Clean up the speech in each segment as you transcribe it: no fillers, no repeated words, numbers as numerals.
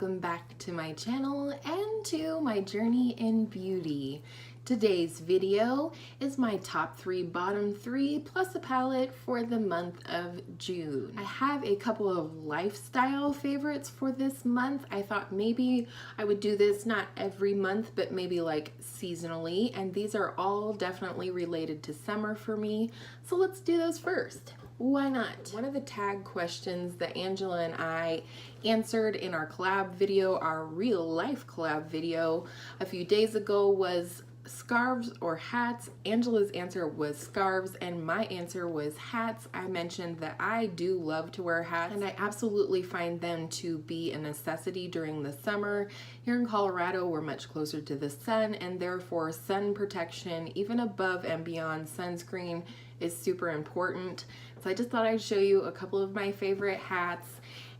welcome back to my channel and to my journey in beauty. Today's video is my top 3 bottom 3 plus a palette for the month of June. I have a couple of lifestyle favorites for this month. I thought maybe I would do this not every month but maybe like seasonally, and these are all definitely related to summer for me, so let's do those first. Why not? One of the tag questions that Angela and I answered in our collab video, our real life collab video a few days ago, was scarves or hats. Angela's answer was scarves and my answer was hats. I mentioned that I do love to wear hats and I absolutely find them to be a necessity during the summer. Here in Colorado, we're much closer to the sun, and therefore sun protection, even above and beyond sunscreen, is super important. So I just thought I'd show you a couple of my favorite hats,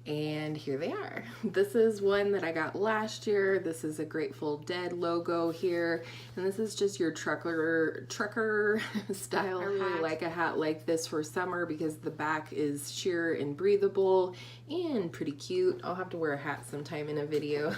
and here they are. This is one that I got last year. This is a Grateful Dead logo here, and this is just your trucker style hat. I really like a hat like this for summer because the back is sheer and breathable and pretty cute. I'll have to wear a hat sometime in a video.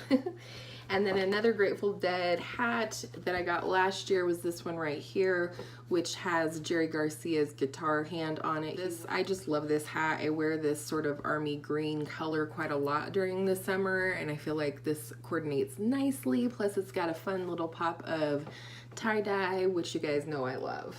And then another Grateful Dead hat that I got last year was this one right here, which has Jerry Garcia's guitar hand on it. I just love this hat. I wear this sort of army green color quite a lot during the summer, and I feel like this coordinates nicely. Plus it's got a fun little pop of tie-dye, which you guys know I love.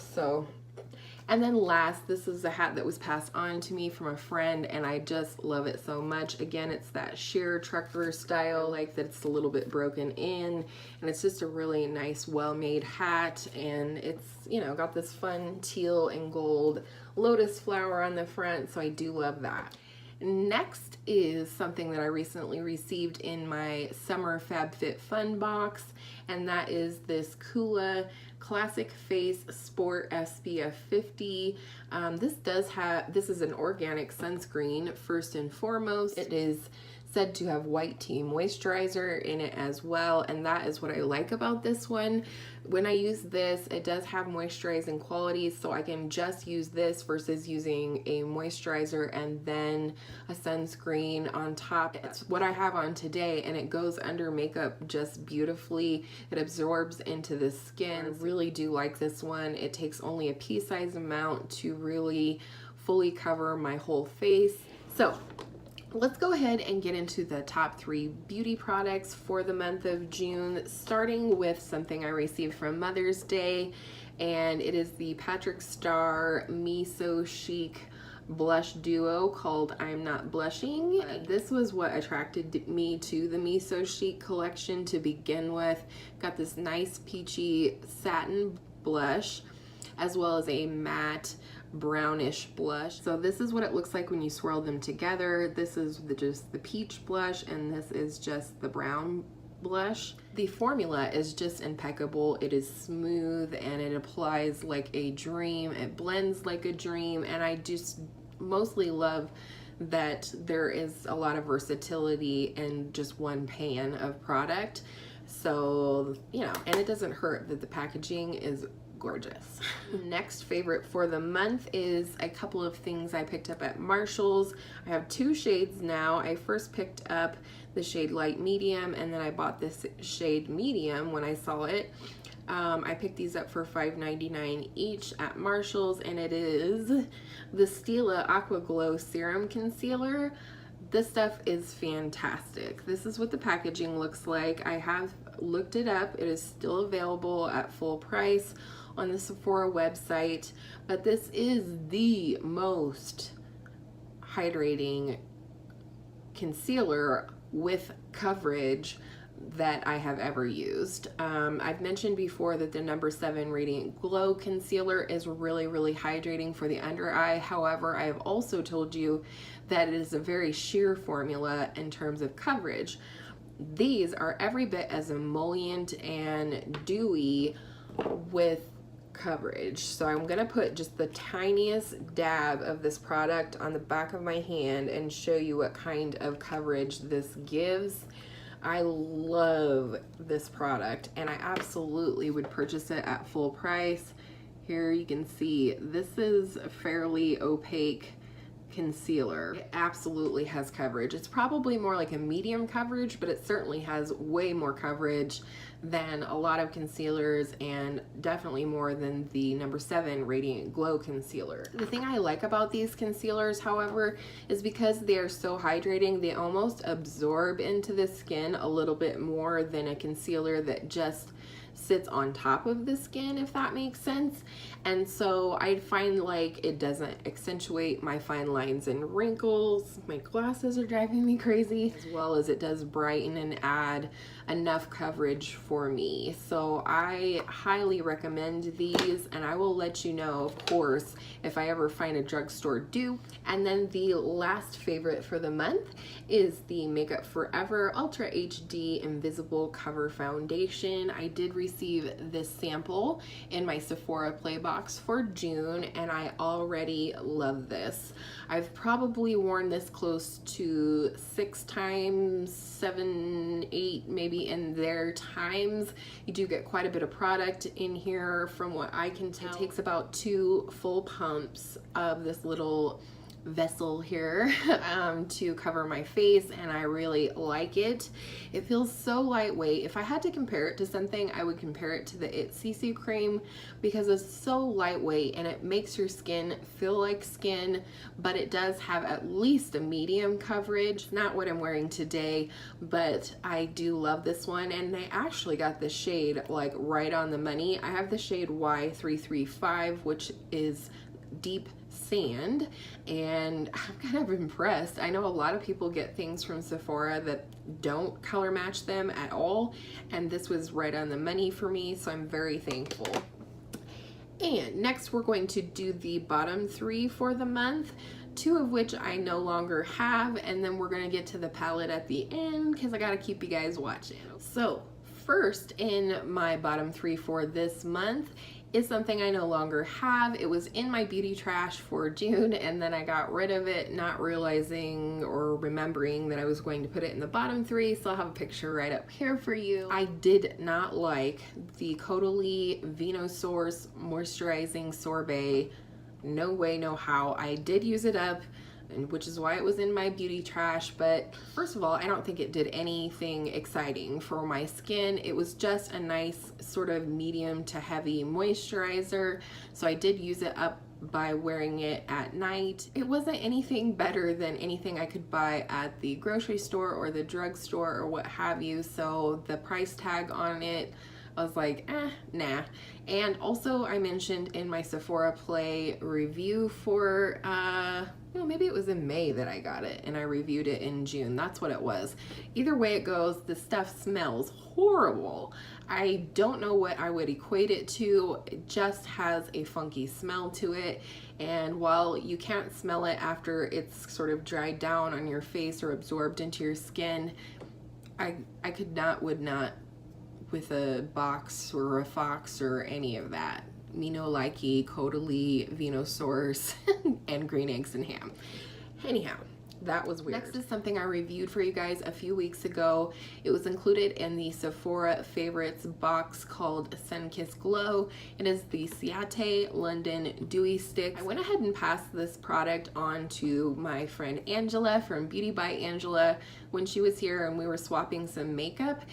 And then last, this is a hat that was passed on to me from a friend, and I just love it so much. Again, it's that sheer trucker style, like that it's a little bit broken in, and it's just a really nice, well-made hat, and it's, you know, got this fun teal and gold lotus flower on the front, so I do love that. Next is something that I recently received in my summer FabFitFun box, and that is this Kula Classic Face Sport SPF 50. This is an organic sunscreen first and foremost. It is said to have white tea moisturizer in it as well, and that is what I like about this one. When I use this, it does have moisturizing qualities, so I can just use this versus using a moisturizer and then a sunscreen on top. It's what I have on today, and it goes under makeup just beautifully. It absorbs into the skin. I really do like this one. It takes only a pea-sized amount to really fully cover my whole face. So let's go ahead and get into the top 3 beauty products for the month of June, starting with something I received from Mother's Day, and it is the Patrick Starr Me So Chic blush duo called I'm Not Blushing. This was what attracted me to the Me So Chic collection to begin with. Got this nice peachy satin blush as well as a matte brownish blush. So this is what it looks like when you swirl them together. This is just the peach blush, and this is just the brown blush. The formula is just impeccable. It is smooth and it applies like a dream. It blends like a dream, and I just mostly love that there is a lot of versatility in just one pan of product. So, you know, and it doesn't hurt that the packaging is gorgeous. Next favorite for the month is a couple of things I picked up at Marshall's. I have 2 shades now. I first picked up the shade light medium, and then I bought this shade medium when I saw it. I picked these up for $5.99 each at Marshall's, and it is the Stila Aqua Glow Serum Concealer. This stuff is fantastic. This is what the packaging looks like. I have looked it up. It is still available at full price on the Sephora website, but this is the most hydrating concealer with coverage that I have ever used. I've mentioned before that the number 7 Radiant Glow Concealer is really, really hydrating for the under eye. However, I have also told you that it is a very sheer formula in terms of coverage. These are every bit as emollient and dewy with coverage. So I'm gonna put just the tiniest dab of this product on the back of my hand and show you what kind of coverage this gives. I love this product, and I absolutely would purchase it at full price. Here you can see this is a fairly opaque concealer. It absolutely has coverage. It's probably more like a medium coverage, but it certainly has way more coverage than a lot of concealers, and definitely more than the number 7 Radiant Glow concealer. The thing I like about these concealers, however, is because they are so hydrating, they almost absorb into the skin a little bit more than a concealer that just sits on top of the skin, if that makes sense. And so I find like it doesn't accentuate my fine lines and wrinkles. My glasses are driving me crazy, as well as it does brighten and add enough coverage for me. So I highly recommend these, and I will let you know, of course, if I ever find a drugstore dupe. And then the last favorite for the month is the Makeup Forever Ultra HD Invisible Cover Foundation. I did receive this sample in my Sephora Play box for June, and I already love this. I've probably worn this close to 6 times, 7, 8, maybe in their times. You do get quite a bit of product in here from what I can tell. It takes about 2 full pumps of this little vessel here to cover my face, and I really like it. It feels so lightweight. If I had to compare it to something, I would compare it to the It CC cream, because it's so lightweight and it makes your skin feel like skin, but it does have at least a medium coverage. Not what I'm wearing today, but I do love this one, and I actually got the shade like right on the money. I have the shade Y335, which is deep sand, and I'm kind of impressed. I know a lot of people get things from Sephora that don't color match them at all, and this was right on the money for me, so I'm very thankful. And next we're going to do the bottom 3 for the month, 2 of which I no longer have, and then we're gonna get to the palette at the end because I gotta keep you guys watching. So first in my bottom 3 for this month is something I no longer have. It was in my beauty trash for June, and then I got rid of it, not realizing or remembering that I was going to put it in the bottom 3, so I'll have a picture right up here for you. I did not like the Caudalie Venosource Moisturizing Sorbet. No way, no how. I did use it up, and which is why it was in my beauty trash, but first of all, I don't think it did anything exciting for my skin. It was just a nice sort of medium to heavy moisturizer, so I did use it up by wearing it at night. It wasn't anything better than anything I could buy at the grocery store or the drugstore or what have you, so the price tag on it, I was like, nah. And also I mentioned in my Sephora Play review for, maybe it was in May that I got it and I reviewed it in June. That's what it was. Either way it goes, the stuff smells horrible. I don't know what I would equate it to. It just has a funky smell to it. And while you can't smell it after it's sort of dried down on your face or absorbed into your skin, I would not with a box or a fox or any of that. Me no likey, Caudalie, Venosource, and green eggs and ham. Anyhow, that was weird. Next is something I reviewed for you guys a few weeks ago. It was included in the Sephora Favorites box called Sun Kiss Glow. It is the Ciate London Dewy Stick. I went ahead and passed this product on to my friend Angela from Beauty by Angela when she was here and we were swapping some makeup.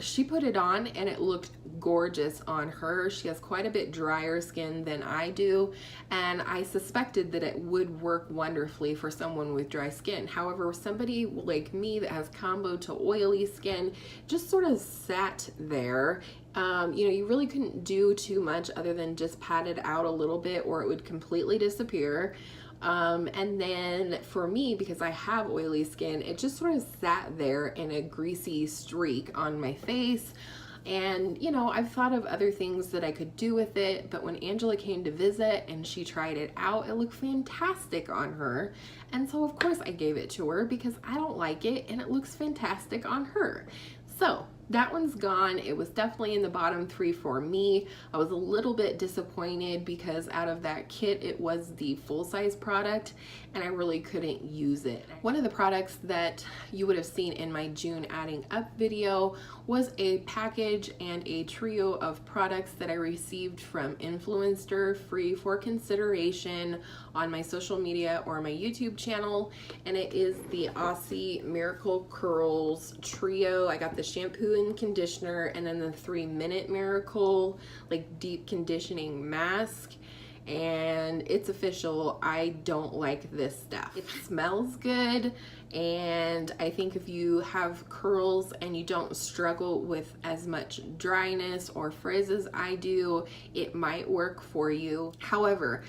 She put it on and it looked gorgeous on her. She has quite a bit drier skin than I do, and I suspected that it would work wonderfully for someone with dry skin. However, somebody like me that has combo to oily skin just sort of sat there. You really couldn't do too much other than just pat it out a little bit or it would completely disappear. And then for me, because I have oily skin, it just sort of sat there in a greasy streak on my face. And I've thought of other things that I could do with it, but when Angela came to visit and she tried it out, it looked fantastic on her. And so of course I gave it to her because I don't like it and it looks fantastic on her. So that one's gone. It was definitely in the bottom 3 for me. I was a little bit disappointed because out of that kit, it was the full-size product and I really couldn't use it. One of the products that you would have seen in my June adding up video was a package and a trio of products that I received from Influencer, free for consideration on my social media or my YouTube channel, and it is the Aussie Miracle Curls trio. I got the shampoo and conditioner and then the 3-minute Miracle like deep conditioning mask. And it's official, I don't like this stuff. It smells good, and I think if you have curls and you don't struggle with as much dryness or frizz as I do, it might work for you. However,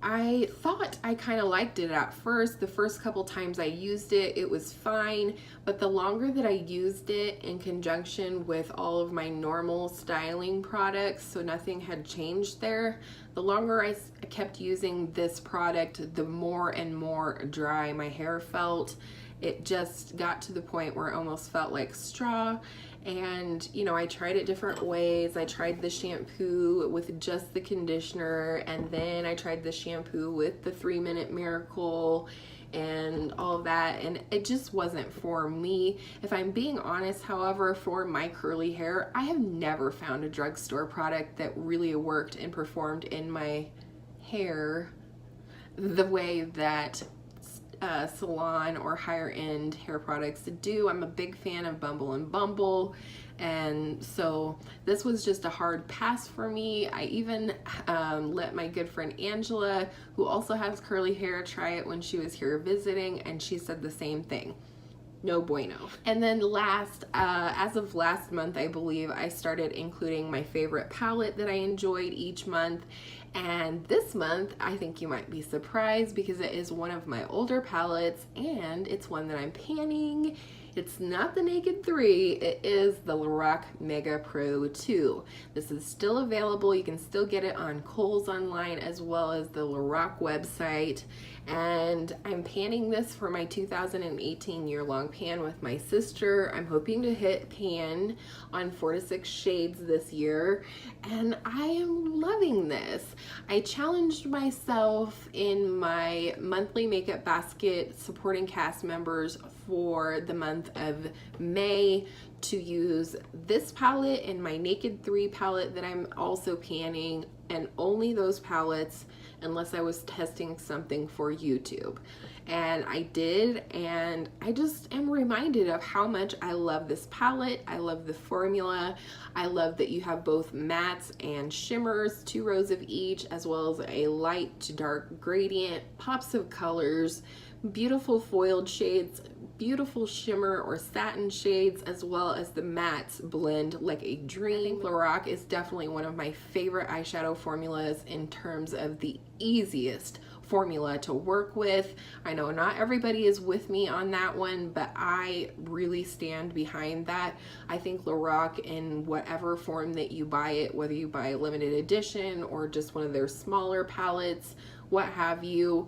I thought I kind of liked it at first. The first couple times I used it, it was fine, but the longer that I used it in conjunction with all of my normal styling products, so nothing had changed there, the longer I kept using this product, the more and more dry my hair felt. It just got to the point where it almost felt like straw. And you know, I tried it different ways. I tried the shampoo with just the conditioner, and then I tried the shampoo with the 3-minute Miracle and all of that, and it just wasn't for me. If I'm being honest, however, for my curly hair, I have never found a drugstore product that really worked and performed in my hair the way that salon or higher end hair products do. I'm a big fan of Bumble and Bumble, and so this was just a hard pass for me. I even let my good friend Angela, who also has curly hair, try it when she was here visiting, and she said the same thing. No bueno. And then last, as of last month, I believe, I started including my favorite palette that I enjoyed each month. And this month, I think you might be surprised because it is one of my older palettes and it's one that I'm panning. It's not the Naked 3, it is the Lorac Mega Pro 2. This is still available. You can still get it on Kohl's online as well as the Lorac website. And I'm panning this for my 2018 year-long pan with my sister. I'm hoping to hit pan on 4 to 6 shades this year, and I am loving this. I challenged myself in my monthly makeup basket supporting cast members for the month of May to use this palette and my Naked 3 palette that I'm also panning, and only those palettes unless I was testing something for YouTube. And I did, and I just am reminded of how much I love this palette. I love the formula. I love that you have both mattes and shimmers, 2 rows of each, as well as a light to dark gradient, pops of colors, beautiful foiled shades, beautiful shimmer or satin shades, as well as the mattes blend like a dream. I think Lorac is definitely one of my favorite eyeshadow formulas in terms of the easiest formula to work with. I know not everybody is with me on that one, but I really stand behind that. I think Lorac, in whatever form that you buy it, whether you buy a limited edition or just one of their smaller palettes, what have you,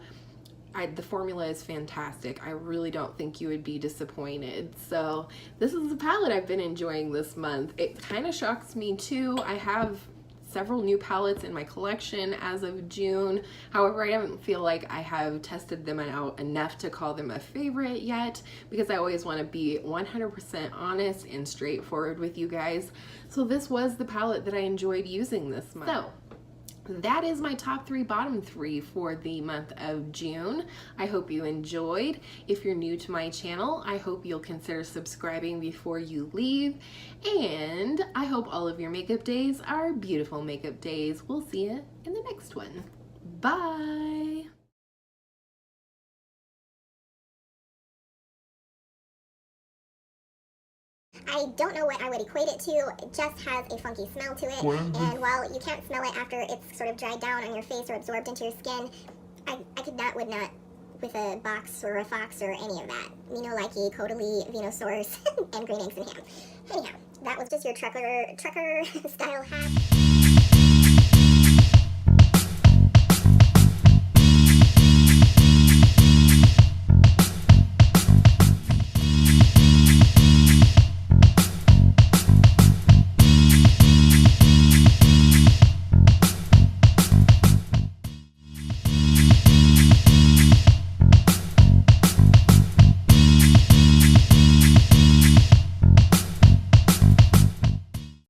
the formula is fantastic. I really don't think you would be disappointed. So this is the palette I've been enjoying this month. It kind of shocks me too. I have several new palettes in my collection as of June. However, I don't feel like I have tested them out enough to call them a favorite yet, because I always want to be 100% honest and straightforward with you guys. So this was the palette that I enjoyed using this month. So that is my top 3, bottom 3 for the month of June. I hope you enjoyed. If you're new to my channel, I hope you'll consider subscribing before you leave. And I hope all of your makeup days are beautiful makeup days. We'll see you in the next one. Bye. I don't know what I would equate it to. It just has a funky smell to it. And while you can't smell it after it's sort of dried down on your face or absorbed into your skin, I would not with a box or a fox or any of that. Mino-likey, Codally, Venosaurus, and green eggs and ham. Anyhow, that was just your trucker style hat.